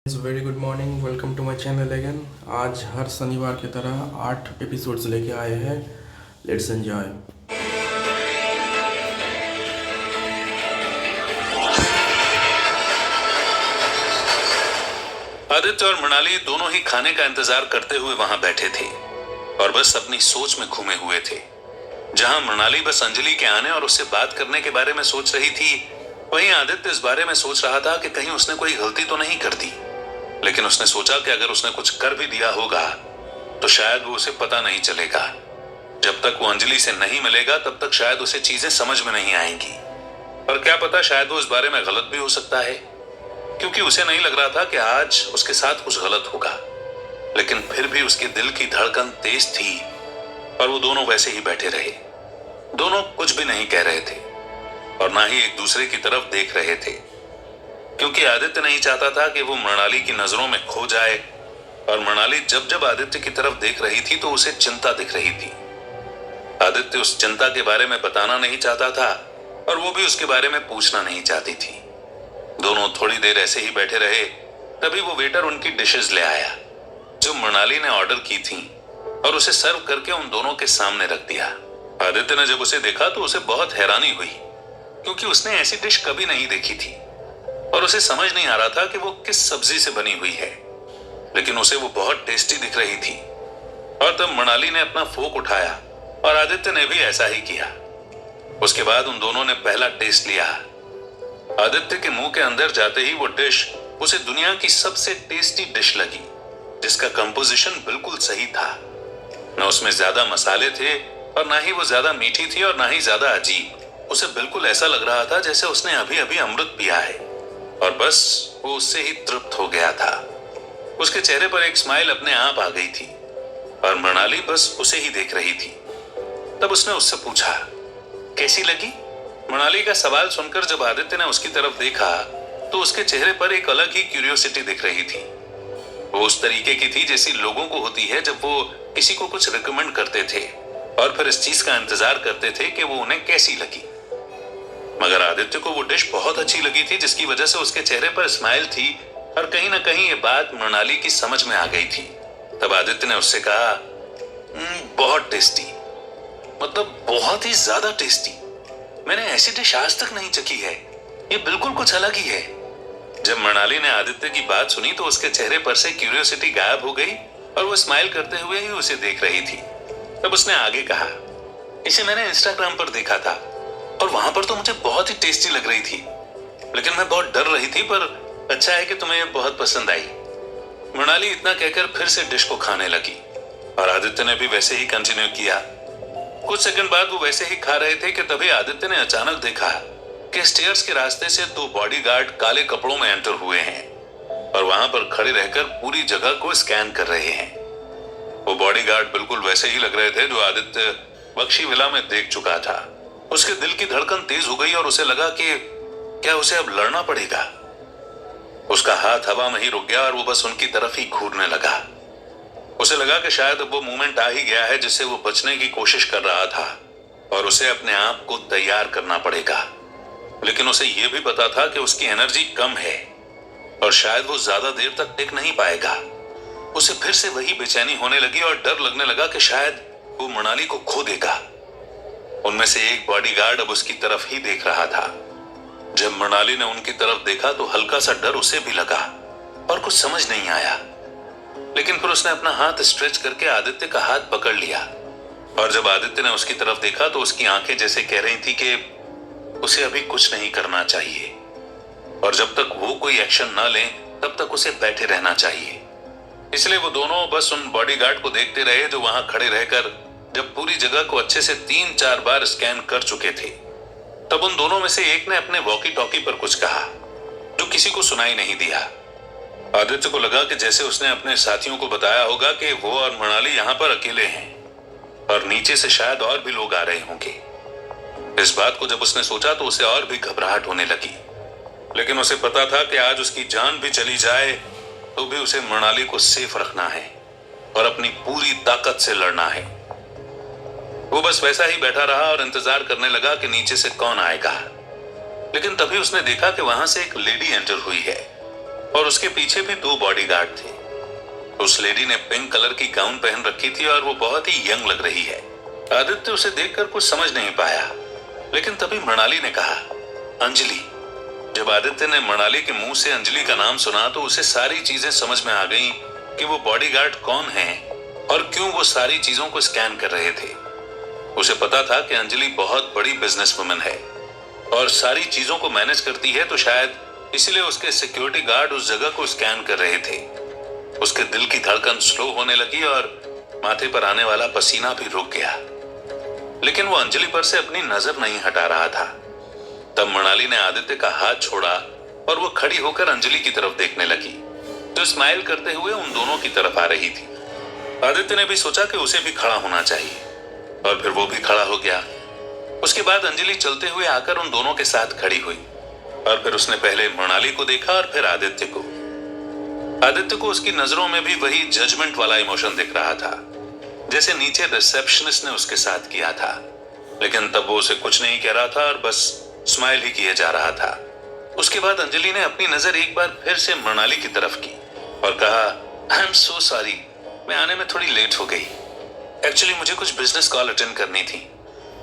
Very good morning, welcome to my channel again. आज हर शनिवार की तरह 8 एपिसोड्स लेके आए हैं। Let's enjoy. आदित्य और मृणाली दोनों ही खाने का इंतजार करते हुए वहां बैठे थे और बस अपनी सोच में घूमे हुए थे। जहां मृणाली बस अंजलि के आने और उससे बात करने के बारे में सोच रही थी, वहीं आदित्य इस बारे में सोच रहा था कि कहीं उसने कोई गलती तो नहीं कर दी। लेकिन उसने सोचा कि अगर उसने कुछ कर भी दिया होगा तो शायद वो उसे पता नहीं चलेगा। जब तक वो अंजलि से नहीं मिलेगा तब तक शायद उसे चीजें समझ में नहीं आएंगी। और क्या पता, शायद वो इस बारे में गलत भी हो सकता है, क्योंकि उसे नहीं लग रहा था कि आज उसके साथ कुछ गलत होगा। लेकिन फिर भी उसके दिल की धड़कन तेज थी और वो दोनों वैसे ही बैठे रहे। दोनों कुछ भी नहीं कह रहे थे और ना ही एक दूसरे की तरफ देख रहे थे, क्योंकि आदित्य नहीं चाहता था कि वो मृणाली की नजरों में खो जाए। और मृणाली जब जब आदित्य की तरफ देख रही थी तो उसे चिंता दिख रही थी। आदित्य उस चिंता के बारे में बताना नहीं चाहता था और वो भी उसके बारे में पूछना नहीं चाहती थी। दोनों थोड़ी देर ऐसे ही बैठे रहे, तभी वो वेटर उनकी डिशेस ले आया जो मृणाली ने ऑर्डर की थी और उसे सर्व करके उन दोनों के सामने रख दिया। आदित्य ने जब उसे देखा तो उसे बहुत हैरानी हुई, क्योंकि उसने ऐसी डिश कभी नहीं देखी थी और उसे समझ नहीं आ रहा था कि वो किस सब्जी से बनी हुई है। लेकिन उसे वो बहुत टेस्टी दिख रही थी। और तब मृणाली ने अपना फोक उठाया और आदित्य ने भी ऐसा ही किया। उसके बाद उन दोनों ने पहला टेस्ट लिया। आदित्य के मुंह के अंदर जाते ही वो डिश उसे दुनिया की सबसे टेस्टी डिश लगी, जिसका कंपोजिशन बिल्कुल सही था। न उसमें ज्यादा मसाले थे और ना ही वो ज्यादा मीठी थी और ना ही ज्यादा अजीब। उसे बिल्कुल ऐसा लग रहा था जैसे उसने अभी अभी अमृत पिया है और बस वो उससे ही तृप्त हो गया था। उसके चेहरे पर एक स्माइल अपने आप आ गई थी और मृणाली बस उसे ही देख रही थी। तब उसने उससे पूछा, कैसी लगी? मृणाली का सवाल सुनकर जब आदित्य ने उसकी तरफ देखा तो उसके चेहरे पर एक अलग ही क्यूरियोसिटी दिख रही थी। वो उस तरीके की थी जैसी लोगों को होती है जब वो किसी को कुछ रिकमेंड करते थे और फिर इस चीज का इंतजार करते थे कि वो उन्हें कैसी लगी। मगर आदित्य को वो डिश बहुत अच्छी लगी थी, जिसकी वजह से उसके चेहरे पर स्माइल थी और कहीं ना कहीं ये बात मृणाली की समझ में आ गई थी। तब आदित्य ने उससे कहा, बहुत टेस्टी, मतलब बहुत ही ज्यादा टेस्टी। मैंने ऐसी डिश आज तक नहीं चखी है, ये बिल्कुल कुछ अलग ही है। जब मृणाली ने आदित्य की बात सुनी तो उसके चेहरे पर से क्यूरियोसिटी गायब हो गई और वो स्माइल करते हुए ही उसे देख रही थी। तब उसने आगे कहा, इसे मैंने इंस्टाग्राम पर देखा था और वहां पर तो मुझे बहुत ही टेस्टी लग रही थी, लेकिन मैं बहुत डर रही थी, पर अच्छा है कि तुम्हें यह बहुत पसंद आई। मृणाली इतना कहकर फिर से डिश को खाने लगी और आदित्य ने भी वैसे ही कंटिन्यू किया। कुछ सेकंड बाद वो वैसे ही खा रहे थे कि तभी आदित्य ने अचानक देखा कि स्टेयर्स के रास्ते से 2 बॉडीगार्ड काले कपड़ों में एंटर हुए हैं और वहां पर खड़े रहकर पूरी जगह को स्कैन कर रहे हैं। वो बॉडीगार्ड बिल्कुल वैसे ही लग रहे थे जो आदित्य बख्शी विला में देख चुका था। उसके दिल की धड़कन तेज हो गई और उसे लगा कि क्या उसे अब लड़ना पड़ेगा। उसका हाथ हवा में ही रुक गया और वो बस उनकी तरफ ही घूरने लगा। उसे लगा कि शायद अब वो मोमेंट आ ही गया है जिससे वो बचने की कोशिश कर रहा था और उसे अपने आप को तैयार करना पड़ेगा। लेकिन उसे यह भी पता था कि उसकी एनर्जी कम है और शायद वो ज्यादा देर तक टिक नहीं पाएगा। उसे फिर से वही बेचैनी होने लगी और डर लगने लगा कि शायद वो मृणाली को खो देगा। उनमें से एक बॉडीगार्ड अब उसकी तरफ ही देख रहा था। जब मृणाली ने उनकी तरफ देखा तो हल्का सा डर उसे भी लगा और कुछ समझ नहीं आया। लेकिन फिर उसने अपना हाथ स्ट्रेच करके आदित्य का हाथ पकड़ लिया और जब आदित्य ने उसकी तरफ देखा तो उसकी आंखें जैसे कह रही थी कि उसे अभी कुछ नहीं करना चाहिए और जब तक वो कोई एक्शन ना ले तब तक उसे बैठे रहना चाहिए। इसलिए वो दोनों बस उन बॉडीगार्ड को देखते रहे जो वहां खड़े रहकर जब पूरी जगह को अच्छे से 3-4 बार स्कैन कर चुके थे। तब उन दोनों में से एक ने अपने वॉकी टॉकी पर कुछ कहा जो किसी को सुनाई नहीं दिया। आदित्य को लगा कि जैसे उसने अपने साथियों को बताया होगा कि वो और मृणाली यहाँ पर अकेले हैं और नीचे से शायद और भी लोग आ रहे होंगे। इस बात को जब उसने सोचा तो उसे और भी घबराहट होने लगी। लेकिन उसे पता था कि आज उसकी जान भी चली जाए तो भी उसे मृणाली को सेफ रखना है और अपनी पूरी ताकत से लड़ना है। वो बस वैसा ही बैठा रहा और इंतजार करने लगा कि नीचे से कौन आएगा। लेकिन तभी उसने देखा कि वहां से एक लेडी एंटर हुई है और उसके पीछे भी 2 बॉडीगार्ड थे। उस लेडी ने पिंक कलर की गाउन पहन रखी थी और वो बहुत ही यंग लग रही है। आदित्य उसे देखकर कुछ समझ नहीं पाया, लेकिन तभी मृणाली ने कहा, अंजलि। जब आदित्य ने मृणाली के मुंह से अंजलि का नाम सुना तो उसे सारी चीजें समझ में आ गईं कि वो बॉडीगार्ड कौन हैं और क्यों वो सारी चीजों को स्कैन कर रहे थे। उसे पता था कि अंजलि बहुत बड़ी बिजनेसवुमन है और सारी चीजों को मैनेज करती है, तो शायद इसलिए उसके सिक्योरिटी गार्ड उस जगह को स्कैन कर रहे थे। उसके दिल की धड़कन स्लो होने लगी और माथे पर आने वाला पसीना भी रुक गया, लेकिन वो अंजलि पर से अपनी नजर नहीं हटा रहा था। तब मृणाली ने आदित्य का हाथ छोड़ा और वो खड़ी होकर अंजलि की तरफ देखने लगी, जो स्माइल करते हुए उन दोनों की तरफ आ रही थी। आदित्य ने भी सोचा कि उसे भी खड़ा होना चाहिए और फिर वो भी खड़ा हो गया। उसके बाद अंजलि चलते हुए आकर उन दोनों के साथ खड़ी हुई और फिर उसने पहले मृणाली को देखा और फिर आदित्य को। आदित्य को उसकी नजरों में भी वही जजमेंट वाला इमोशन दिख रहा था, जैसे नीचे रिसेप्शनिस्ट ने उसके साथ किया था, लेकिन तब वो उसे कुछ नहीं कह रहा था और बस स्माइल ही किए जा रहा था। उसके बाद अंजलि ने अपनी नजर एक बार फिर से मृणाली की तरफ की और कहा, आई एम सो सॉरी, मैं आने में थोड़ी लेट हो गई। एक्चुअली मुझे कुछ बिजनेस कॉल अटेंड करनी थी,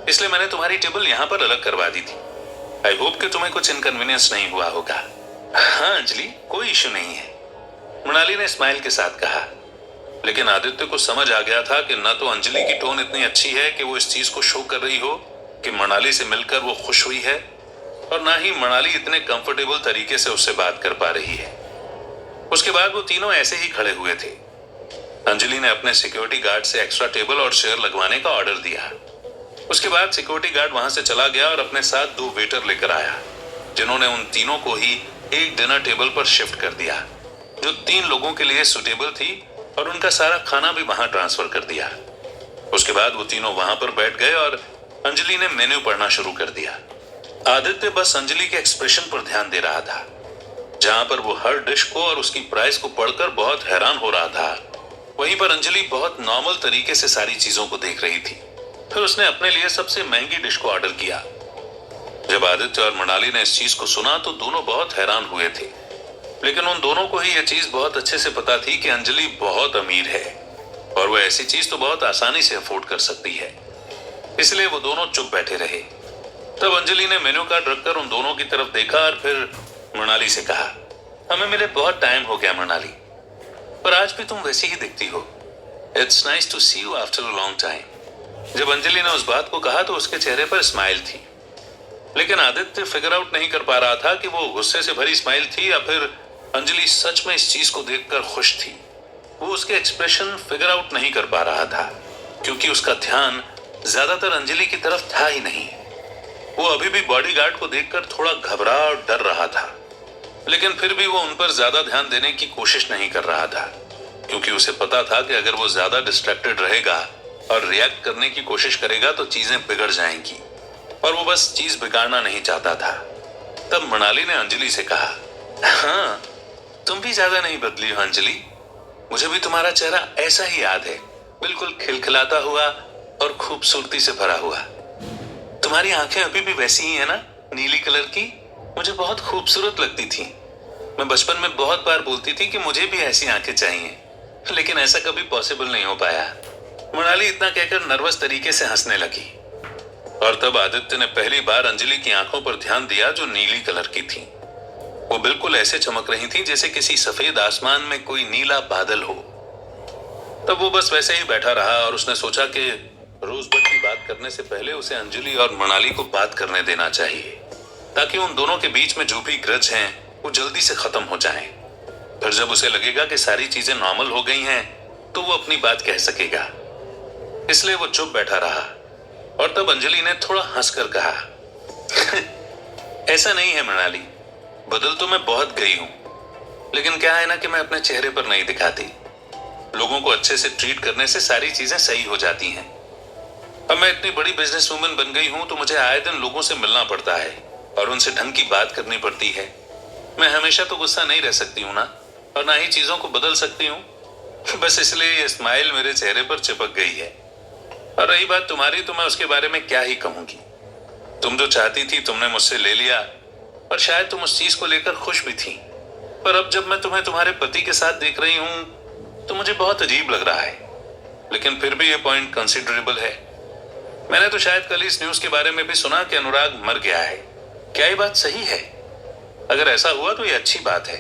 इसलिए मैंने तुम्हारी टेबल यहाँ पर अलग करवा दी थी। आई होप कि तुम्हें कुछ इनकन्वीनियंस नहीं हुआ होगा। हाँ अंजलि, कोई इश्यू नहीं है, मृणाली ने स्माइल के साथ कहा। लेकिन आदित्य को समझ आ गया था कि न तो अंजलि की टोन इतनी अच्छी है कि वो इस चीज को शो कर रही हो कि मृणाली से मिलकर वो खुश हुई है, और ना ही मृणाली इतने कंफर्टेबल तरीके से उससे बात कर पा रही है। उसके बाद वो तीनों ऐसे ही खड़े हुए थे। अंजलि ने अपने सिक्योरिटी गार्ड से एक्स्ट्रा टेबल और चेयर लगवाने का ऑर्डर दिया। उसके बाद सिक्योरिटी गार्ड वहां से चला गया और अपने साथ 2 वेटर लेकर आया, जिन्होंने उन तीनों को ही एक डिनर टेबल पर शिफ्ट कर दिया, जो 3 लोगों के लिए सुटेबल थी, और उनका सारा खाना भी वहां ट्रांसफर कर दिया। उसके बाद वो तीनों वहां पर बैठ गए और अंजलि ने मेन्यू पढ़ना शुरू कर दिया। आदित्य बस अंजलि के एक्सप्रेशन पर ध्यान दे रहा था, जहां पर वो हर डिश को और उसकी प्राइस को पढ़कर बहुत हैरान हो रहा था, वहीं पर अंजलि बहुत नॉर्मल तरीके से सारी चीजों को देख रही थी। फिर उसने अपने लिए सबसे महंगी डिश को ऑर्डर किया। जब आदित्य और मृणाली ने इस चीज को सुना तो दोनों बहुत हैरान हुए थे, लेकिन उन दोनों को ही यह चीज बहुत अच्छे से पता थी कि अंजलि बहुत अमीर है और वो ऐसी चीज तो बहुत आसानी से अफोर्ड कर सकती है, इसलिए वो दोनों चुप बैठे रहे। तब अंजलि ने मेन्यू कार्ड रखकर उन दोनों की तरफ देखा और फिर मृणाली से कहा, हमें मिले बहुत टाइम हो गया मृणाली, पर आज भी तुम वैसी ही दिखती हो। It's nice to see you after a long time. जब अंजलि ने उस बात को कहा तो उसके चेहरे पर स्माइल थी, लेकिन आदित्य फिगर आउट नहीं कर पा रहा था कि वो गुस्से से भरी स्माइल थी या फिर अंजलि सच में इस चीज को देखकर खुश थी। वो उसके एक्सप्रेशन फिगर आउट नहीं कर पा रहा था, क्योंकि उसका ध्यान ज्यादातर अंजलि की तरफ था ही नहीं। वो अभी भी बॉडीगार्ड को देखकर थोड़ा घबरा और डर रहा था, लेकिन फिर भी वो उन पर ज्यादा ध्यान देने की कोशिश नहीं कर रहा था, क्योंकि उसे पता था कि अगर वो ज्यादा डिस्ट्रैक्टेड रहेगा और रिएक्ट करने की कोशिश करेगा तो चीजें बिगड़ जाएंगी, और वो बस चीज बिगाड़ना नहीं चाहता था। तब मृणाली ने अंजलि से कहा, हाँ तुम भी ज्यादा नहीं बदली हो अंजलि, मुझे भी तुम्हारा चेहरा ऐसा ही याद है, बिल्कुल खिलखिलाता हुआ और खूबसूरती से भरा हुआ। तुम्हारी आंखें अभी भी वैसी ही है ना, नीली कलर की, मुझे बहुत खूबसूरत लगती थी। मैं बचपन में बहुत बार बोलती थी कि मुझे भी ऐसी आंखें चाहिए, लेकिन ऐसा कभी पॉसिबल नहीं हो पाया। मृणाली इतना कहकर नर्वस तरीके से हंसने लगी, और तब आदित्य ने पहली बार अंजलि की आंखों पर ध्यान दिया, जो नीली कलर की थी। वो बिल्कुल ऐसे चमक रही थी जैसे किसी सफेद आसमान में कोई नीला बादल हो। तब वो बस वैसे ही बैठा रहा और उसने सोचा कि रोजबड की बात करने से पहले उसे अंजलि और मृणाली को बात करने देना चाहिए, ताकि उन दोनों के बीच में जो भी ग्रज हैं वो जल्दी से खत्म हो जाएं। फिर जब उसे लगेगा कि सारी चीजें नॉर्मल हो गई हैं तो वो अपनी बात कह सकेगा। इसलिए वो चुप बैठा रहा, और तब अंजलि ने थोड़ा हंसकर कहा, ऐसा नहीं है मृणाली, बदल तो मैं बहुत गई हूं, लेकिन क्या है ना कि मैं अपने चेहरे पर नहीं दिखाती। लोगों को अच्छे से ट्रीट करने से सारी चीजें सही हो जाती हैं। अब मैं इतनी बड़ी बिजनेस वूमन बन गई हूं तो मुझे आए दिन लोगों से मिलना पड़ता है और उनसे ढंग की बात करनी पड़ती है। मैं हमेशा तो गुस्सा नहीं रह सकती हूं ना, और ना ही चीजों को बदल सकती हूं। बस इसलिए ये स्माइल मेरे चेहरे पर चिपक गई है। और रही बात तुम्हारी, तो मैं उसके बारे में क्या ही कहूंगी। तुम जो चाहती थी तुमने मुझसे ले लिया, और शायद तुम उस चीज को लेकर खुश भी थी, पर अब जब मैं तुम्हें तुम्हारे पति के साथ देख रही हूं तो मुझे बहुत अजीब लग रहा है, लेकिन फिर भी ये पॉइंट कंसिडरेबल है। मैंने तो शायद कल इस न्यूज के बारे में भी सुना कि अनुराग मर गया है। क्या ये बात सही है? अगर ऐसा हुआ तो ये अच्छी बात है,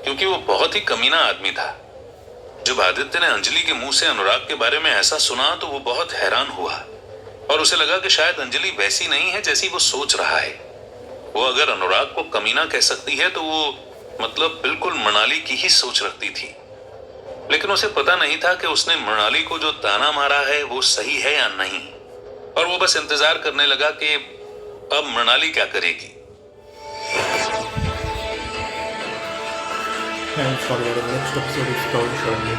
क्योंकि वो बहुत ही कमीना आदमी था। जब आदित्य ने अंजलि के मुंह से अनुराग के बारे में ऐसा सुना तो वो बहुत हैरान हुआ और उसे लगा कि शायद अंजलि वैसी नहीं है जैसी वो सोच रहा है। वो अगर अनुराग को कमीना कह सकती है तो वो मतलब बिल्कुल मृणाली की ही सोच रखती थी। लेकिन उसे पता नहीं था कि उसने मृणाली को जो ताना मारा है वो सही है या नहीं, और वो बस इंतजार करने लगा कि अब मृणाली क्या करेगी। Thanks for your next episode is coming shortly.